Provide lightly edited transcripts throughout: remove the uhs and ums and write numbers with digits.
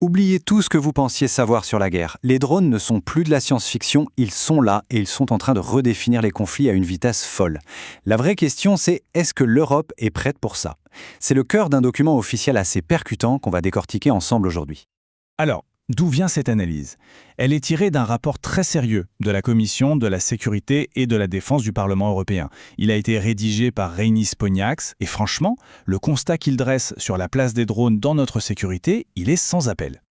Oubliez tout ce que vous pensiez savoir sur la guerre. Les drones ne sont plus de la science-fiction, ils sont là et ils sont en train de redéfinir les conflits à une vitesse folle. La vraie question, c'est est-ce que l'Europe est prête pour ça? C'est le cœur d'un document officiel assez percutant qu'on va décortiquer ensemble aujourd'hui. Alors, d'où vient cette analyse? Elle est tirée d'un rapport très sérieux de la Commission de la sécurité et de la défense du Parlement européen. Il a été rédigé par Reinis Poniacs et franchement, le constat qu'il dresse sur la place des drones dans notre sécurité, il est sans appel.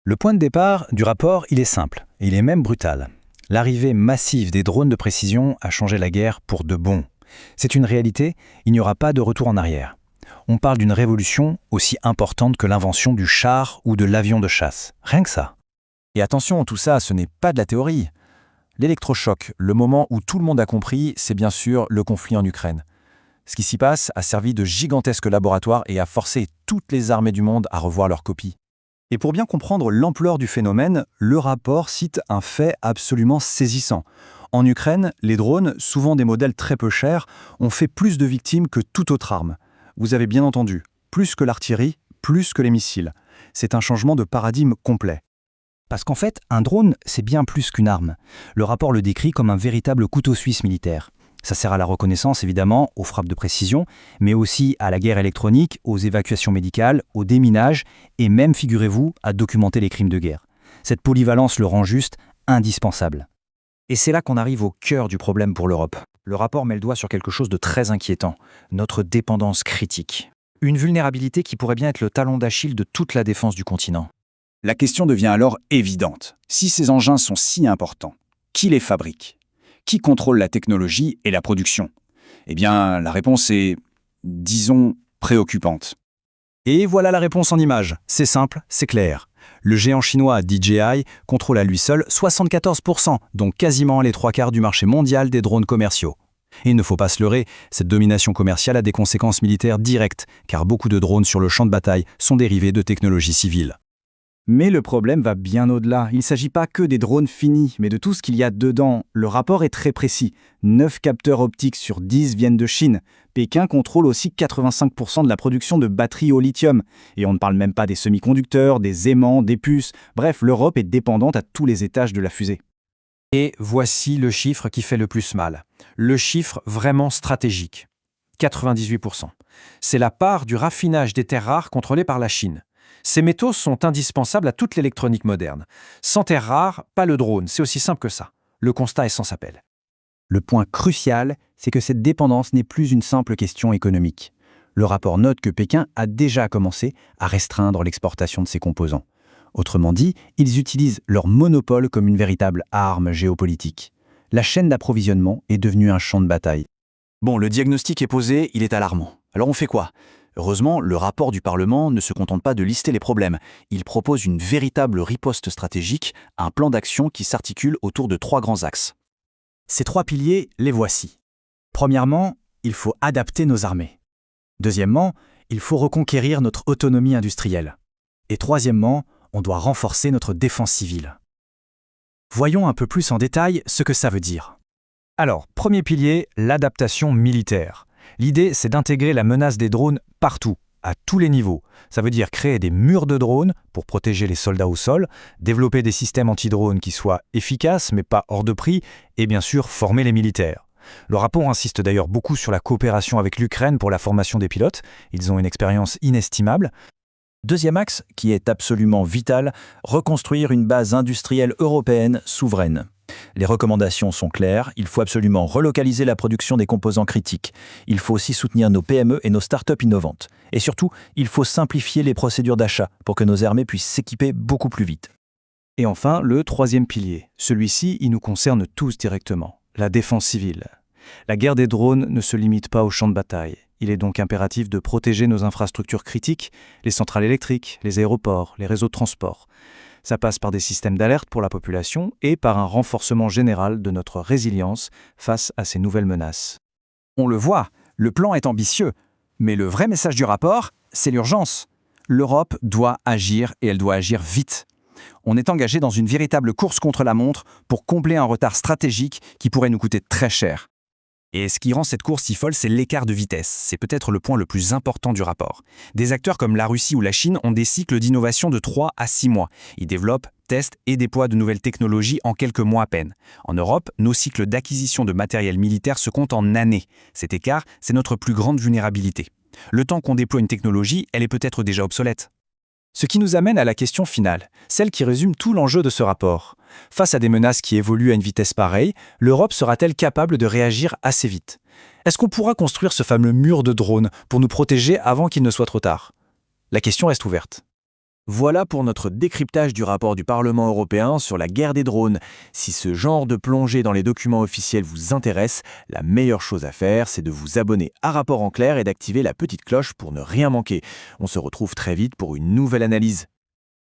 Le point de départ du rapport, il est simple, et il est même brutal. L'arrivée massive des drones de précision a changé la guerre pour de bon. C'est une réalité, il n'y aura pas de retour en arrière. On parle d'une révolution aussi importante que l'invention du char ou de l'avion de chasse. Rien que ça. Et attention, tout ça, ce n'est pas de la théorie. L'électrochoc, le moment où tout le monde a compris, c'est bien sûr le conflit en Ukraine. Ce qui s'y passe a servi de gigantesque laboratoire et a forcé toutes les armées du monde à revoir leurs copies. Et pour bien comprendre l'ampleur du phénomène, le rapport cite un fait absolument saisissant. En Ukraine, les drones, souvent des modèles très peu chers, ont fait plus de victimes que toute autre arme. Vous avez bien entendu, plus que l'artillerie, plus que les missiles. C'est un changement de paradigme complet. Parce qu'en fait, un drone, c'est bien plus qu'une arme. Le rapport le décrit comme un véritable couteau suisse militaire. Ça sert à la reconnaissance, évidemment, aux frappes de précision, mais aussi à la guerre électronique, aux évacuations médicales, au déminage, et même, figurez-vous, à documenter les crimes de guerre. Cette polyvalence le rend juste indispensable. Et c'est là qu'on arrive au cœur du problème pour l'Europe. Le rapport met le doigt sur quelque chose de très inquiétant, notre dépendance critique. Une vulnérabilité qui pourrait bien être le talon d'Achille de toute la défense du continent. La question devient alors évidente. Si ces engins sont si importants, qui les fabrique? Qui contrôle la technologie et la production? Eh bien, la réponse est, disons, préoccupante. Et voilà la réponse en images. C'est simple, c'est clair. Le géant chinois DJI contrôle à lui seul 74%, donc quasiment les 3/4 du marché mondial des drones commerciaux. Et il ne faut pas se leurrer, cette domination commerciale a des conséquences militaires directes, car beaucoup de drones sur le champ de bataille sont dérivés de technologies civiles. Mais le problème va bien au-delà. Il ne s'agit pas que des drones finis, mais de tout ce qu'il y a dedans. Le rapport est très précis. 9 capteurs optiques sur 10 viennent de Chine. Pékin contrôle aussi 85% de la production de batteries au lithium. Et on ne parle même pas des semi-conducteurs, des aimants, des puces. Bref, l'Europe est dépendante à tous les étages de la fusée. Et voici le chiffre qui fait le plus mal. Le chiffre vraiment stratégique. 98%. C'est la part du raffinage des terres rares contrôlée par la Chine. Ces métaux sont indispensables à toute l'électronique moderne. Sans terres rares, pas le drone, c'est aussi simple que ça. Le constat est sans appel. Le point crucial, c'est que cette dépendance n'est plus une simple question économique. Le rapport note que Pékin a déjà commencé à restreindre l'exportation de ses composants. Autrement dit, ils utilisent leur monopole comme une véritable arme géopolitique. La chaîne d'approvisionnement est devenue un champ de bataille. Bon, le diagnostic est posé, il est alarmant. Alors on fait quoi? Heureusement, le rapport du Parlement ne se contente pas de lister les problèmes. Il propose une véritable riposte stratégique, un plan d'action qui s'articule autour de 3 grands axes. Ces 3 piliers, les voici. Premièrement, il faut adapter nos armées. Deuxièmement, il faut reconquérir notre autonomie industrielle. Et troisièmement, on doit renforcer notre défense civile. Voyons un peu plus en détail ce que ça veut dire. Alors, premier pilier, l'adaptation militaire. L'idée, c'est d'intégrer la menace des drones partout, à tous les niveaux. Ça veut dire créer des murs de drones pour protéger les soldats au sol, développer des systèmes anti-drones qui soient efficaces mais pas hors de prix, et bien sûr former les militaires. Le rapport insiste d'ailleurs beaucoup sur la coopération avec l'Ukraine pour la formation des pilotes. Ils ont une expérience inestimable. Deuxième axe, qui est absolument vital, reconstruire une base industrielle européenne souveraine. Les recommandations sont claires, il faut absolument relocaliser la production des composants critiques. Il faut aussi soutenir nos PME et nos startups innovantes. Et surtout, il faut simplifier les procédures d'achat pour que nos armées puissent s'équiper beaucoup plus vite. Et enfin, le troisième pilier. Celui-ci, il nous concerne tous directement. La défense civile. La guerre des drones ne se limite pas au champ de bataille. Il est donc impératif de protéger nos infrastructures critiques, les centrales électriques, les aéroports, les réseaux de transport. Ça passe par des systèmes d'alerte pour la population et par un renforcement général de notre résilience face à ces nouvelles menaces. On le voit, le plan est ambitieux, mais le vrai message du rapport, c'est l'urgence. L'Europe doit agir et elle doit agir vite. On est engagé dans une véritable course contre la montre pour combler un retard stratégique qui pourrait nous coûter très cher. Et ce qui rend cette course si folle, c'est l'écart de vitesse. C'est peut-être le point le plus important du rapport. Des acteurs comme la Russie ou la Chine ont des cycles d'innovation de 3 à 6 mois. Ils développent, testent et déploient de nouvelles technologies en quelques mois à peine. En Europe, nos cycles d'acquisition de matériel militaire se comptent en années. Cet écart, c'est notre plus grande vulnérabilité. Le temps qu'on déploie une technologie, elle est peut-être déjà obsolète. Ce qui nous amène à la question finale, celle qui résume tout l'enjeu de ce rapport. Face à des menaces qui évoluent à une vitesse pareille, l'Europe sera-t-elle capable de réagir assez vite? Est-ce qu'on pourra construire ce fameux mur de drones pour nous protéger avant qu'il ne soit trop tard? La question reste ouverte. Voilà pour notre décryptage du rapport du Parlement européen sur la guerre des drones. Si ce genre de plongée dans les documents officiels vous intéresse, la meilleure chose à faire, c'est de vous abonner à Rapport en clair et d'activer la petite cloche pour ne rien manquer. On se retrouve très vite pour une nouvelle analyse.